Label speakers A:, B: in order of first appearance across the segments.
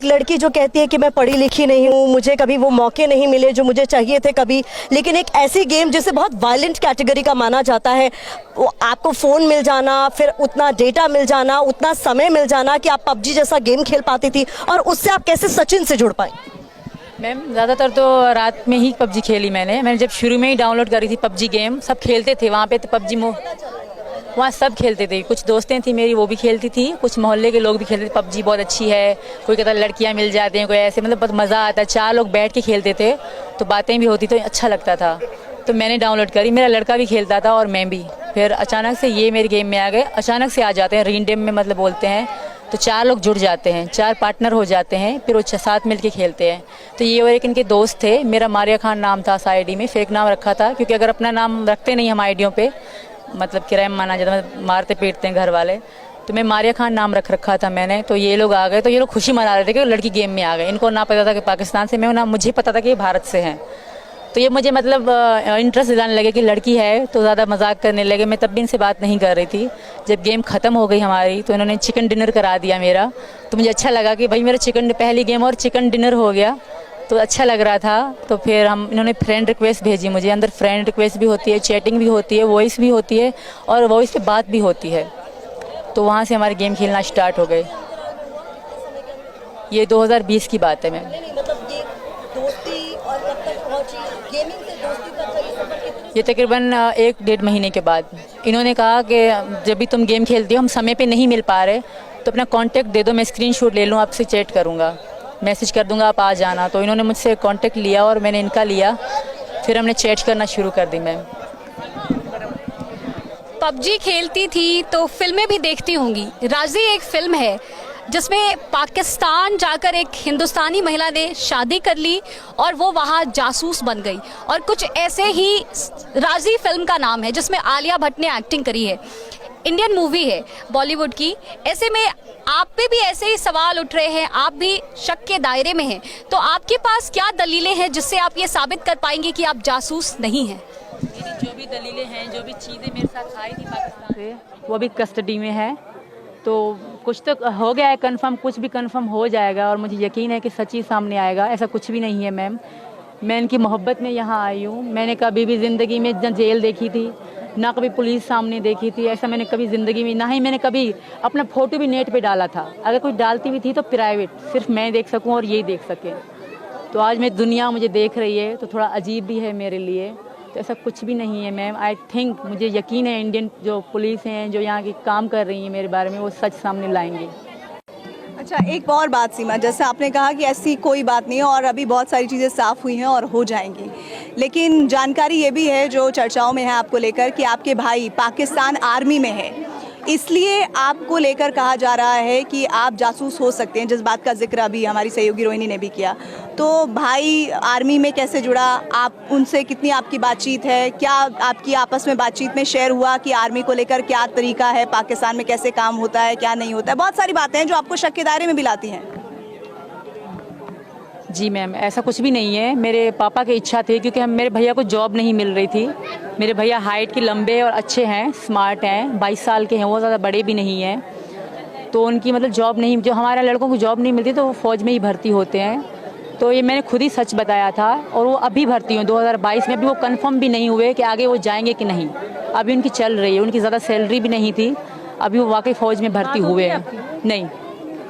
A: लड़की जो कहती है कि मैं पढ़ी लिखी नहीं हूँ, मुझे कभी वो मौके नहीं मिले जो मुझे चाहिए थे कभी, लेकिन एक ऐसी गेम जिसे बहुत वायलेंट कैटेगरी का माना जाता है, वो आपको फ़ोन मिल जाना, फिर उतना डेटा मिल जाना, उतना समय मिल जाना कि आप पबजी जैसा गेम खेल पाती थी, और उससे आप कैसे सचिन से जुड़ पाए?
B: मैम ज़्यादातर तो रात में ही पबजी खेली मैंने जब शुरू में ही डाउनलोड करी थी पबजी गेम। सब खेलते थे वहाँ पे, तो पबजी वहाँ सब खेलते थे। कुछ दोस्तें थी मेरी वो भी खेलती थी, कुछ मोहल्ले के लोग भी खेलते थे। पबजी बहुत अच्छी है, कोई कहता लड़कियाँ मिल जाती हैं, कोई ऐसे, मतलब बहुत मज़ा आता है। 4 लोग बैठ के खेलते थे तो बातें भी होती, तो अच्छा लगता था। तो मैंने डाउनलोड करी, मेरा लड़का भी खेलता था और मैं भी। फिर अचानक से ये मेरे गेम में आ गए। अचानक से आ जाते हैं, रेंडम में मतलब बोलते हैं, तो 4 लोग जुड़ जाते हैं, 4 पार्टनर हो जाते हैं, फिर वो साथ मिल के खेलते हैं। तो ये और एक इनके दोस्त थे, मेरा मारिया खान नाम था आईडी में, फेक नाम रखा था, क्योंकि अगर अपना नाम रखते नहीं हम आईडियों पे, मतलब क्राइम माना जाता है, मारते पीटते हैं घर वाले। तो मैं मारिया खान नाम रखा था मैंने। तो ये लोग आ गए, तो ये लोग खुशी मना रहे थे कि लड़की गेम में आ गए। इनको ना पता था कि पाकिस्तान से मैं, ना मुझे पता था कि ये भारत से हैं। तो ये मुझे मतलब इंटरेस्ट दिलाने लगे कि लड़की है, तो ज़्यादा मजाक करने लगे। मैं तब भी इनसे बात नहीं कर रही थी। जब गेम ख़त्म हो गई हमारी, तो इन्होंने चिकन डिनर करा दिया मेरा। तो मुझे अच्छा लगा कि भाई मेरा चिकन, पहली गेम और चिकन डिनर हो गया, तो अच्छा लग रहा था। तो फिर इन्होंने फ्रेंड रिक्वेस्ट भेजी मुझे। अंदर फ्रेंड रिक्वेस्ट भी होती है, चैटिंग भी होती है, वॉइस भी होती है, और वॉइस पे बात भी होती है। तो वहाँ से हमारे गेम खेलना स्टार्ट हो गए। ये 2020 की बात है मैम। ये तकरीबन 1-1.5 महीने के बाद इन्होंने कहा कि जब भी तुम गेम खेलती हो, हम समय पे नहीं मिल पा रहे, तो अपना कांटेक्ट दे दो, मैं स्क्रीनशॉट ले लूँ, आपसे चैट करूँगा, मैसेज कर दूँगा, आप आ जाना। तो इन्होंने मुझसे कांटेक्ट लिया और मैंने इनका लिया, फिर हमने चैट करना शुरू कर दी। मैम
C: पबजी खेलती थी तो फिल्में भी देखती होंगी। राजी एक फिल्म है जिसमें पाकिस्तान जाकर एक हिंदुस्तानी महिला ने शादी कर ली और वो वहाँ जासूस बन गई, और कुछ ऐसे ही राजी फिल्म का नाम है जिसमें आलिया भट्ट ने एक्टिंग करी है। इंडियन मूवी है, बॉलीवुड की। ऐसे में आप पे भी ऐसे ही सवाल उठ रहे हैं, आप भी शक के दायरे में हैं, तो आपके पास क्या दलीलें हैं जिससे आप ये साबित कर पाएंगे कि आप जासूस नहीं हैं?
B: जो भी दलीलें हैं, जो भी चीज़ें मेरे साथ आई थी पाकिस्तान से, वो भी कस्टडी में है। तो कुछ तो हो गया है कंफर्म, कुछ भी कंफर्म हो जाएगा, और मुझे यकीन है कि सच ही सामने आएगा। ऐसा कुछ भी नहीं है मैम। मैं इनकी मोहब्बत में यहाँ आई हूँ। मैंने कभी भी ज़िंदगी में ना जेल देखी थी, ना कभी पुलिस सामने देखी थी। ऐसा मैंने कभी ज़िंदगी में, ना ही मैंने कभी अपना फ़ोटो भी नेट पे डाला था। अगर कोई डालती भी थी तो प्राइवेट, सिर्फ मैं देख सकूँ और यही देख सके। तो आज मैं, दुनिया मुझे देख रही है, तो थोड़ा अजीब भी है मेरे लिए। तो ऐसा कुछ भी नहीं है मैम। आई थिंक, मुझे यकीन है इंडियन जो पुलिस हैं, जो यहाँ की काम कर रही हैं मेरे बारे में, वो सच सामने लाएंगे।
D: अच्छा, एक और बात सीमा, जैसे आपने कहा कि ऐसी कोई बात नहीं है और अभी बहुत सारी चीज़ें साफ़ हुई हैं और हो जाएंगी, लेकिन जानकारी ये भी है जो चर्चाओं में है आपको लेकर कि आपके भाई पाकिस्तान आर्मी में है, इसलिए आपको लेकर कहा जा रहा है कि आप जासूस हो सकते हैं, जिस बात का जिक्र अभी हमारी सहयोगी रोहिणी ने भी किया। तो भाई आर्मी में कैसे जुड़ा, आप उनसे कितनी आपकी बातचीत है, क्या आपकी आपस में बातचीत में शेयर हुआ कि आर्मी को लेकर क्या तरीका है, पाकिस्तान में कैसे काम होता है, क्या नहीं होता है? बहुत सारी बातें हैं जो आपको शक के दायरे में भी लाती हैं।
B: जी मैम, ऐसा कुछ भी नहीं है। मेरे पापा की इच्छा थी, क्योंकि मेरे भैया को जॉब नहीं मिल रही थी। मेरे भैया हाइट के लंबे और अच्छे हैं, स्मार्ट हैं, 22 साल के हैं, वो ज़्यादा बड़े भी नहीं हैं। तो उनकी मतलब जॉब नहीं, जो हमारे लड़कों को जॉब नहीं मिलती तो वो फ़ौज में ही भर्ती होते हैं। तो ये मैंने खुद ही सच बताया था, और वो अभी भर्ती हुए 2022 में। अभी वो कंफर्म भी नहीं हुए कि आगे वो जाएंगे कि नहीं। अभी उनकी चल रही है, उनकी ज़्यादा सैलरी भी नहीं थी, अभी वो वाकई फ़ौज में भर्ती हुए हैं। नहीं।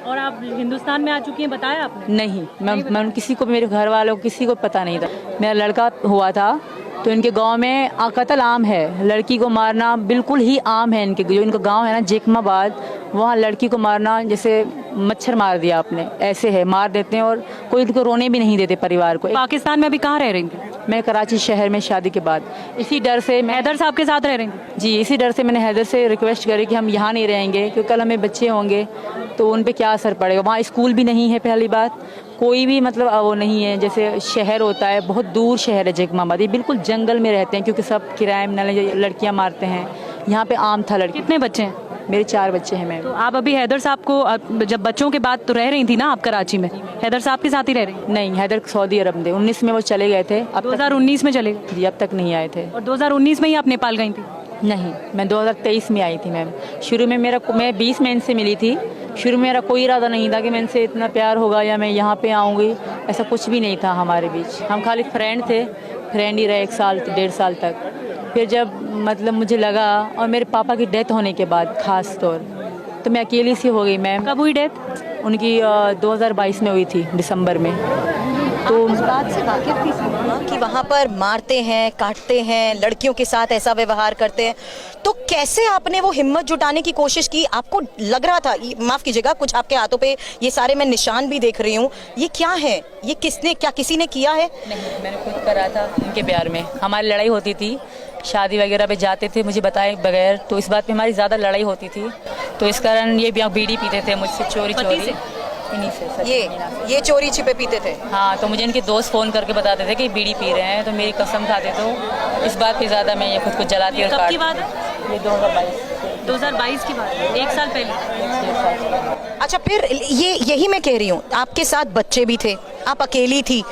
E: और आप हिंदुस्तान में आ चुकी हैं, बताया आपने?
B: नहीं, मैं किसी को, मेरे घर वालों को किसी को पता नहीं था। मेरा लड़का हुआ था, तो इनके गांव में कत्ल आम है, लड़की को मारना बिल्कुल ही आम है। इनके जो इनका गांव है ना जेकमाबाद, वहाँ लड़की को मारना जैसे मच्छर मार दिया आपने, ऐसे है, मार देते हैं, और कोई इनको रोने भी नहीं देते परिवार को।
E: पाकिस्तान में अभी कहाँ रह रही थी?
B: मैं कराची शहर में शादी के बाद। इसी डर से मैं
E: हैदर साहब के साथ रह रही थी?
B: जी, इसी डर से मैंने हैदर से रिक्वेस्ट करी कि हम यहाँ नहीं रहेंगे, क्योंकि कल हमें बच्चे होंगे तो उन पे क्या असर पड़ेगा। वहाँ स्कूल भी नहीं है, पहली बात, कोई भी मतलब वो नहीं है। जैसे शहर होता है, बहुत दूर शहर है जेकमाबाद, ये बिल्कुल जंगल में रहते हैं, क्योंकि सब क्राइम नाले लड़कियाँ मारते हैं। यहाँ पे आम था लड़की।
E: कितने बच्चे हैं?
B: मेरे 4 बच्चे हैं मैम।
E: तो आप अभी हैदर साहब को, जब बच्चों के बाद तो रह रही थी ना आप कराची में, हैदर साहब के साथ ही रह रही?
B: नहीं, हैदर सऊदी अरब थे, 19 में वो चले गए थे। अब
E: 2019 में चले गए?
B: जी, अब तक नहीं आए थे।
E: और 2019 में ही आप नेपाल गई थी?
B: नहीं, मैं 2023 में आई थी मैम। शुरू में मैं 20 में इनसे मिली थी, शुरू में मेरा कोई इरादा नहीं था कि मैं इनसे इतना प्यार होगा या मैं यहाँ पे आऊँगी, ऐसा कुछ भी नहीं था हमारे बीच। हम खाली फ्रेंड थे, फ्रेंड ही रहे 1 साल 1.5 साल तक। फिर जब मतलब मुझे लगा, और मेरे पापा की डेथ होने के बाद ख़ास तौर, तो मैं अकेली सी हो गई मैम।
E: कब हुई डेथ?
B: उनकी 2022 में हुई थी, दिसंबर में।
A: तो उस बात से वाकिफ थी सीमा कि वहाँ पर मारते हैं, काटते हैं, लड़कियों के साथ ऐसा व्यवहार करते हैं, तो कैसे आपने वो हिम्मत जुटाने की कोशिश की? आपको लग रहा था, माफ़ कीजिएगा, कुछ आपके हाथों पे ये सारे मैं निशान भी देख रही हूँ, ये क्या है? ये किसने, क्या किसी ने किया है?
B: नहीं, मैंने खुद करा था उनके प्यार में। हमारी लड़ाई होती थी, शादी वगैरह पे जाते थे मुझे बताए बगैर, तो इस बात पे हमारी ज़्यादा लड़ाई होती थी। तो इस कारण ये बीड़ी पीते थे मुझसे चोरी चोरी। इन्हीं से सच में।
A: ये चोरी छिपे पीते थे?
B: हाँ, तो मुझे इनके दोस्त फ़ोन करके बताते थे कि बीड़ी पी रहे हैं, तो मेरी कसम खाते। तो इस बात पे ज़्यादा मैं ये खुद को जलाती और
E: कब की
B: काटती।
E: बात है?
B: ये 2022
E: 2022 की बात है, 1 साल पहले।
A: अच्छा, फिर यही मैं कह रही हूँ, आपके साथ बच्चे भी थे, आप अकेली थी,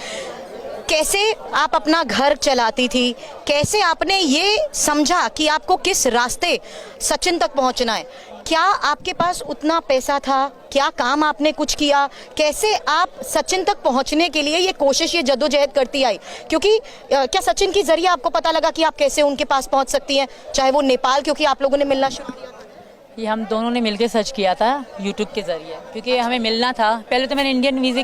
A: कैसे आप अपना घर चलाती थी? कैसे आपने ये समझा कि आपको किस रास्ते सचिन तक पहुंचना है? क्या आपके पास उतना पैसा था? क्या काम आपने कुछ किया? कैसे आप सचिन तक पहुंचने के लिए ये कोशिश, ये जद्दोजहद करती आई? क्योंकि क्या सचिन के जरिए आपको पता लगा कि आप कैसे उनके पास पहुंच सकती हैं, चाहे वो नेपाल, क्योंकि आप लोगों ने मिलना शुरू किया?
B: ये हम दोनों ने मिलकर सर्च किया था यूट्यूब के ज़रिए, क्योंकि हमें मिलना था। पहले तो मैंने इंडियन वीज़े